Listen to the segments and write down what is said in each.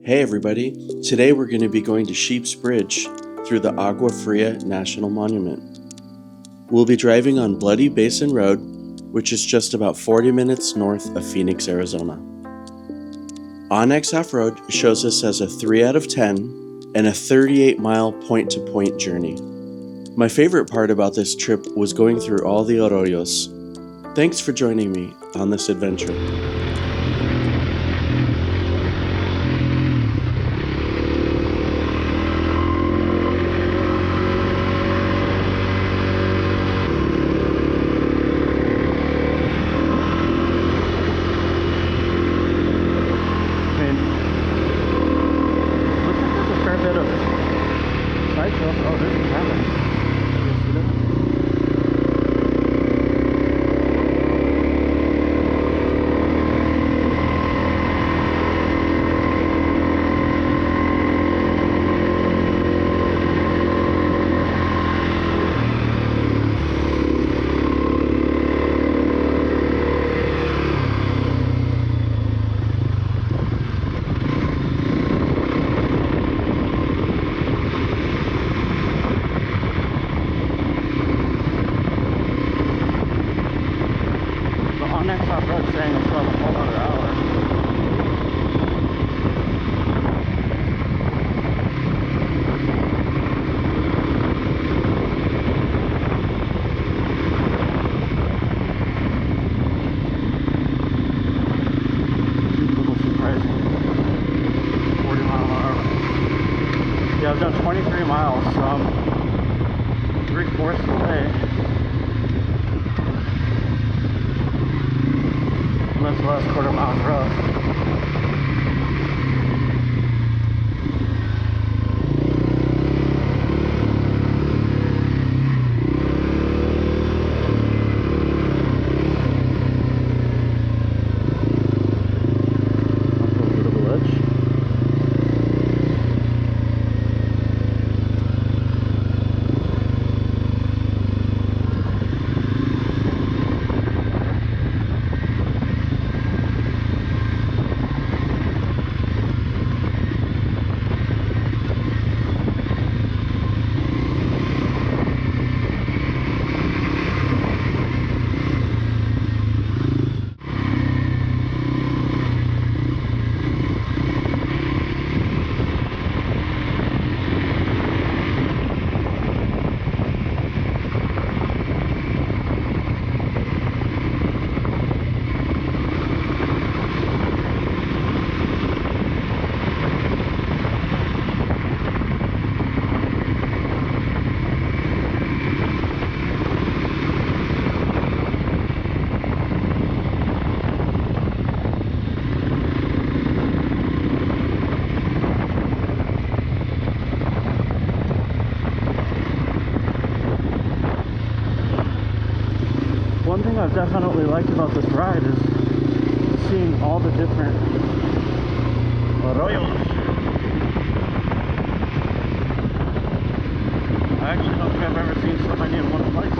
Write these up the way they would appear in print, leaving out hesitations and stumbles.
Hey everybody, today we're going to be going to Sheep's Bridge through the Agua Fria National Monument. We'll be driving on Bloody Basin Road, which is just about 40 minutes north of Phoenix, Arizona. Onyx Off-Road shows us as a 3 out of 10 and a 38-mile point-to-point journey. My favorite part about this trip was going through all the Arroyos. Thanks for joining me on this adventure. I've done 23 miles, so I'm 3/4 of the way. Unless the last quarter mile is rough. One thing I've definitely liked about this ride is seeing all the different arroyos. I actually don't think I've ever seen so many in one place.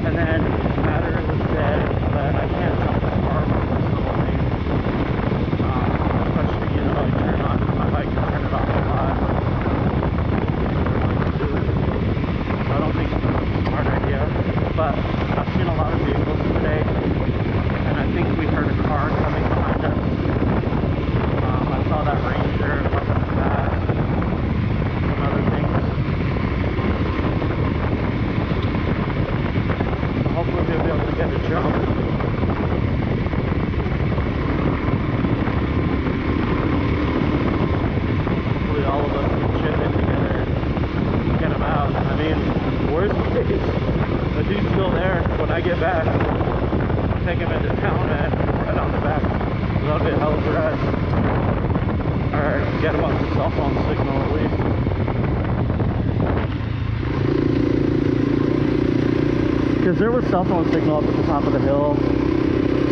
And then battery was dead, but I can't tell the car. those rides. Or get them up to cell phone signal at least. Because there was cell phone signal up at the top of the hill.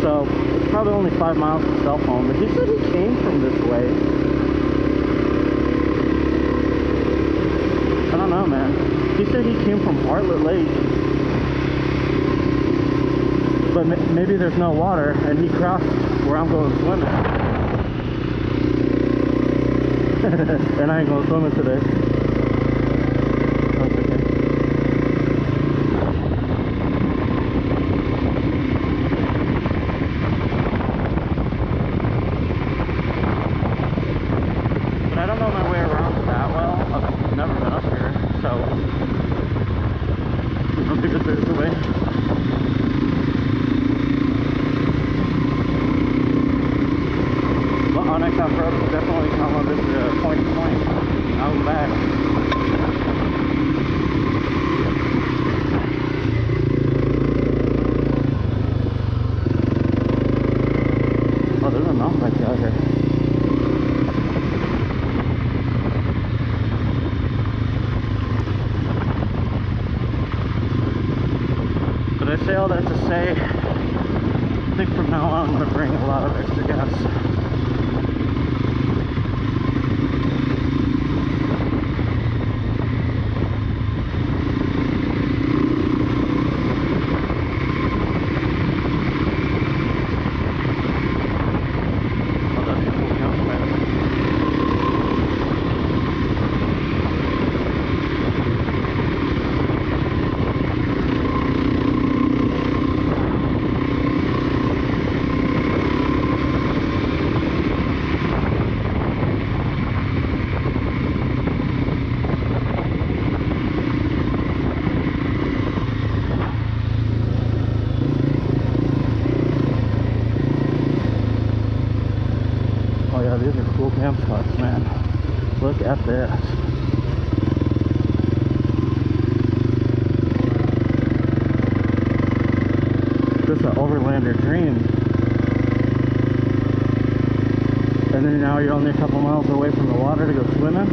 So it's probably only 5 miles to cell phone. But he said he came from this way. I don't know, man. He said he came from Bartlett Lake. But maybe there's no water and he crossed where I'm going swimming. And I ain't going swimming today. That's okay. But I don't know my way around that well. I've never been up here, so I don't think there's a way. Onyx off-road is definitely come on this point to point out and back. Oh, there's a mountain bike out here. But I say all that to say, I think from now on I'm going to bring a lot of extra gas. These are cool camp spots, man. Look at this. This is an overlander dream. And then now you're only a couple miles away from the water to go swimming.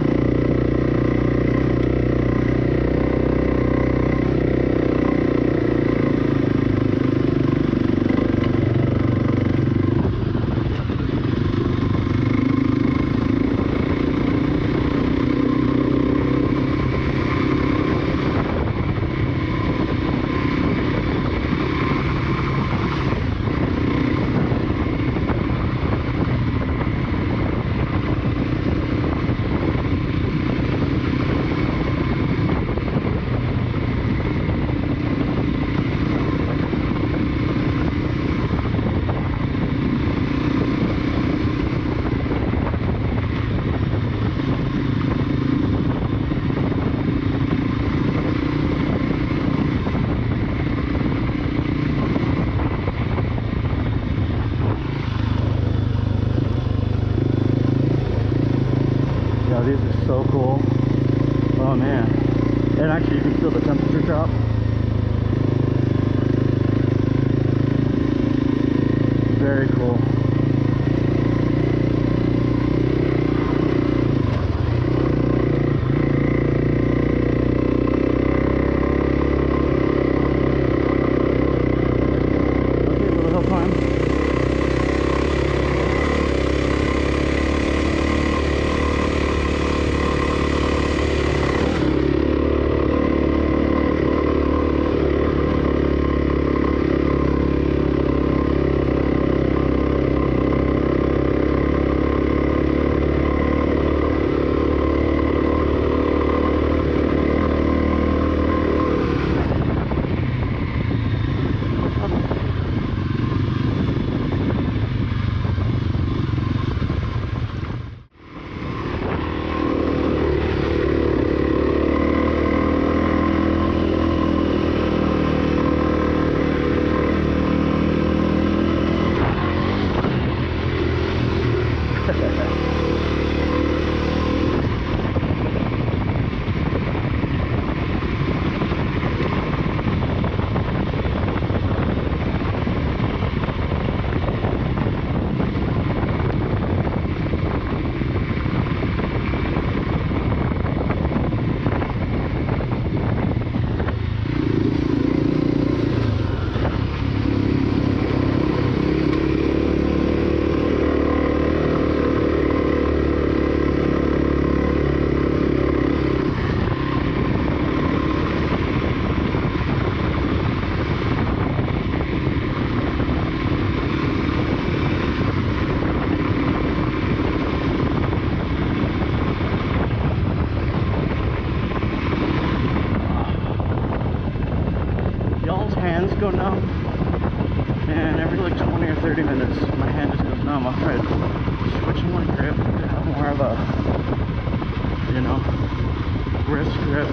These are so cool. Oh man. And actually you can feel the temperature drop. Very cool. Okay, little hill climb. go numb. And every like 20 or 30 minutes, my hand just goes numb. I'll try switching my grip to have more of a, you know, wrist grip.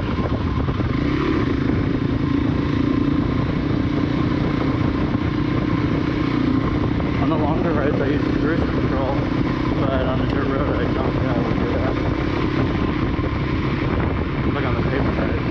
On the longer rides, I use cruise control, but on the dirt road, I don't think I would do that. Like on the paper rides.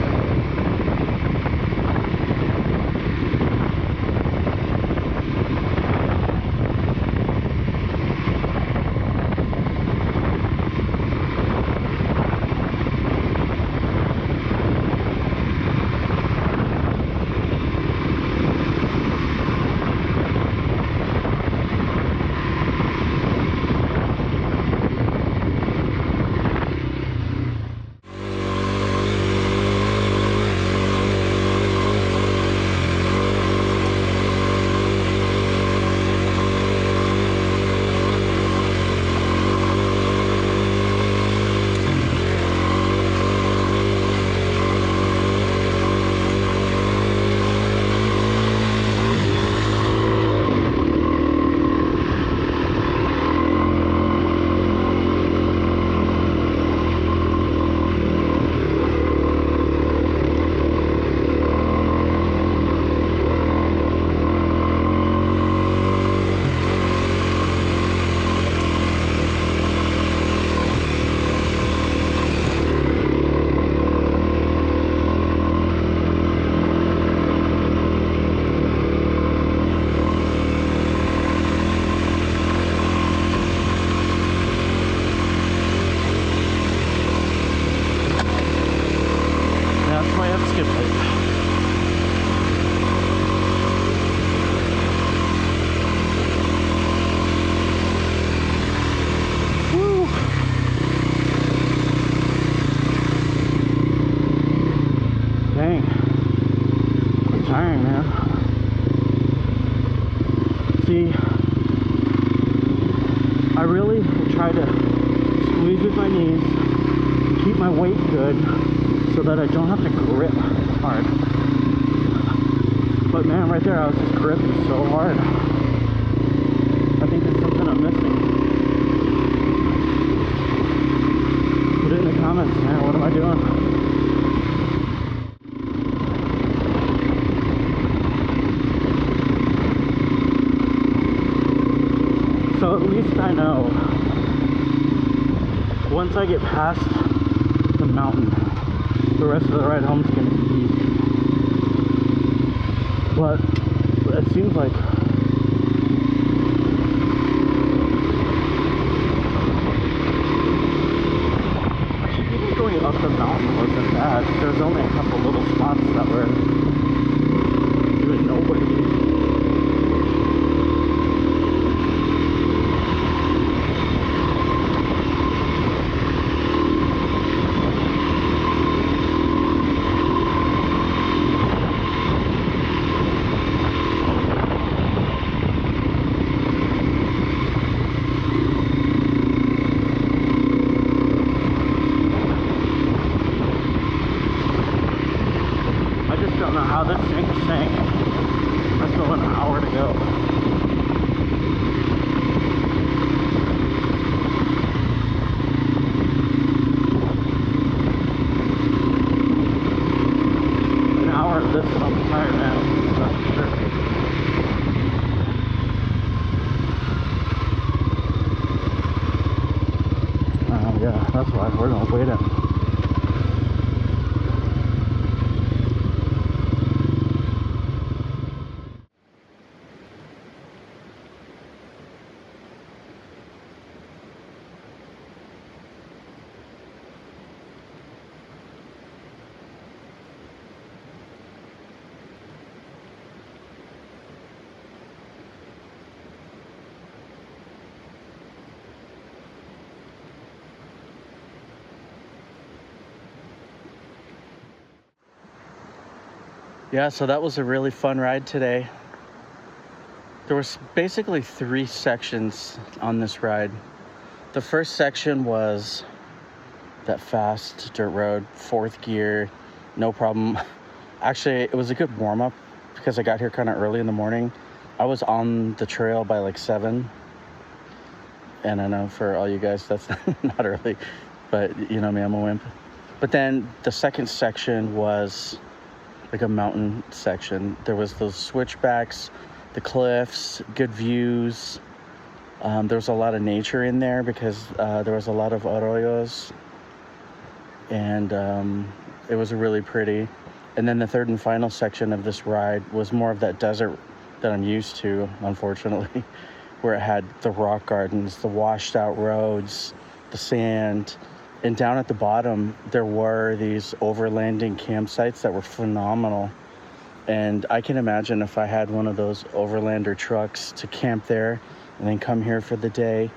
I really try to squeeze with my knees, keep my weight good so that I don't have to grip hard. But man, right there I was just gripping so hard. I think there's something I'm missing. Put it in the comments, man. What am I doing? So at least I know once I get past the mountain, the rest of the ride home is going to be easy. But it seems like even going up the mountain wasn't bad. There's only a couple little spots that were even nobody. How this thing is saying there's still an hour to go. An hour of this and I'm tired, man. That's for sure. Yeah, that's why we're gonna wait it. Yeah, so that was a really fun ride today. There was basically 3 sections on this ride. The first section was that fast dirt road, 4th gear, no problem. Actually, it was a good warm-up because I got here kind of early in the morning. I was on the trail by like 7. And I know for all you guys, that's not early, but you know me, I'm a wimp. But then the second section was like a mountain section. There was those switchbacks, the cliffs, good views. There was a lot of nature in there because there was a lot of arroyos, and it was really pretty. And then the third and final section of this ride was more of that desert that I'm used to, unfortunately, where it had the rock gardens, the washed out roads, the sand. And down at the bottom, there were these overlanding campsites that were phenomenal. And I can imagine if I had one of those overlander trucks to camp there and then come here for the day.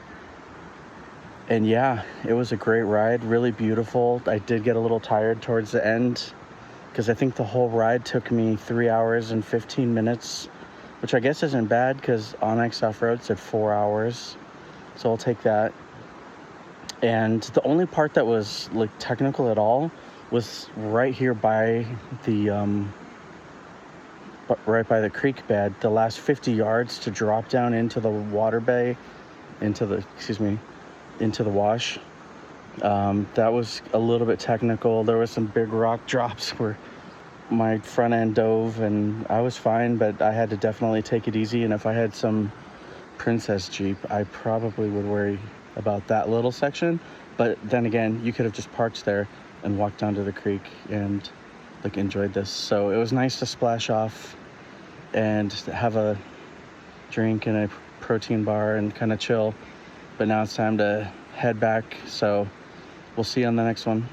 And yeah, it was a great ride, really beautiful. I did get a little tired towards the end because I think the whole ride took me 3 hours and 15 minutes, which I guess isn't bad because Onyx Off-Road said 4 hours. So I'll take that. And the only part that was like technical at all was right here by the creek bed. The last 50 yards to drop down into the water bay, into the wash. That was a little bit technical. There was some big rock drops where my front end dove, and I was fine, but I had to definitely take it easy. And if I had some Princess Jeep, I probably would worry about that little section. But then again, you could have just parked there and walked down to the creek and like enjoyed this. So it was nice to splash off and have a drink and a protein bar and kind of chill. But now it's time to head back. So we'll see you on the next one.